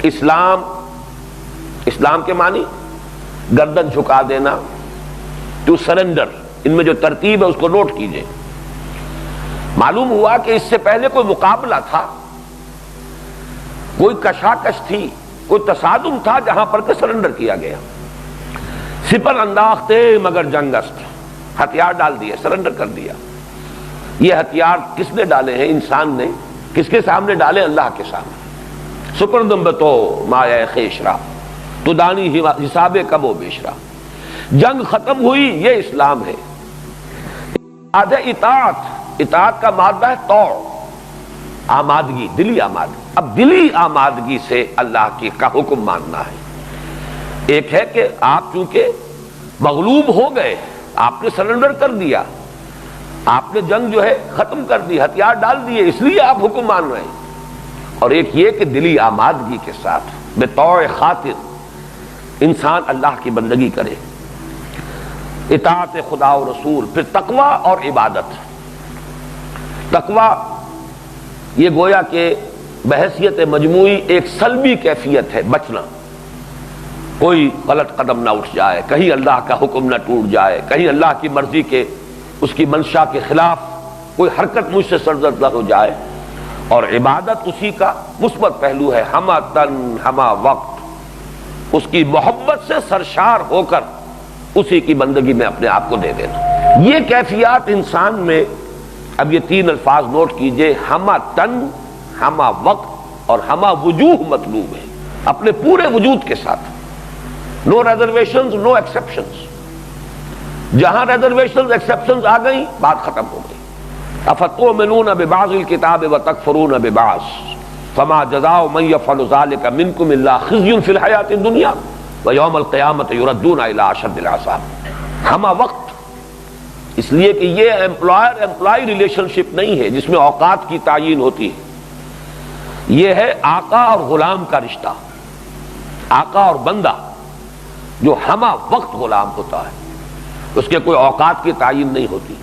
اسلام کے معنی گردن جھکا دینا، ٹو سرنڈر، ان میں جو ترتیب ہے اس کو نوٹ کیجئے۔ معلوم ہوا کہ اس سے پہلے کوئی مقابلہ تھا، کوئی کشاکش تھی، کوئی تصادم تھا جہاں پر کہ سرنڈر کیا گیا۔ سپر انداختے مگر جنگ است، ہتھیار ڈال دیے، سرنڈر کر دیا۔ یہ ہتھیار کس نے ڈالے ہیں؟ انسان نے۔ کس کے سامنے ڈالے؟ اللہ کے سامنے۔ سپردم بتو مایا خیشرا تو دانی حساب کب و بیشرا۔ جنگ ختم ہوئی، یہ اسلام ہے۔ اطاعت کا مادہ ہے طوع، آمادگی، دلی آمادگی۔ اب دلی آمادگی سے اللہ کا حکم ماننا ہے۔ ایک ہے کہ آپ چونکہ مغلوب ہو گئے، آپ نے سرنڈر کر دیا، آپ نے جنگ جو ہے ختم کر دی، ہتھیار ڈال دیے، اس لیے آپ حکم مان رہے ہیں۔ اور ایک یہ کہ دلی آمادگی کے ساتھ بطوع خاطر انسان اللہ کی بندگی کرے، اطاعت خدا و رسول، پھر تقوی اور عبادت۔ تقوی یہ گویا کہ بحیثیت مجموعی ایک سلبی کیفیت ہے، بچنا، کوئی غلط قدم نہ اٹھ جائے، کہیں اللہ کا حکم نہ ٹوٹ جائے، کہیں اللہ کی مرضی کے اس کی منشا کے خلاف کوئی حرکت مجھ سے سرزد نہ ہو جائے۔ اور عبادت اسی کا مثبت پہلو ہے، ہمہ تن ہمہ وقت، اس کی محبت سے سرشار ہو کر اسی کی بندگی میں اپنے آپ کو دے دینا۔ یہ کیفیات انسان میں، اب یہ تین الفاظ نوٹ کیجئے، ہمہ تن ہمہ وقت اور ہمہ وجوہ مطلوب ہے، اپنے پورے وجود کے ساتھ، نو ریزرویشنز نو ایکسیپشنز۔ جہاں ریزرویشنز ایکسیپشنز آ گئی، بات ختم ہو گئی۔ افتؤمنون ببعض الکتاب وتکفرون ببعض فما جزاء من یفعل ذلک منکم الا خزی فی الحیاۃ الدنیا ویوم القیامۃ یردون الی اشد العذاب۔ ہمہ وقت اس لیے کہ یہ امپلائر امپلائی ریلیشن شپ نہیں ہے جس میں اوقات کی تعیین ہوتی ہے، یہ ہے آقا اور غلام کا رشتہ، آقا اور بندہ جو ہمہ وقت غلام ہوتا ہے، اس کے کوئی اوقات کی تعیین نہیں ہوتی۔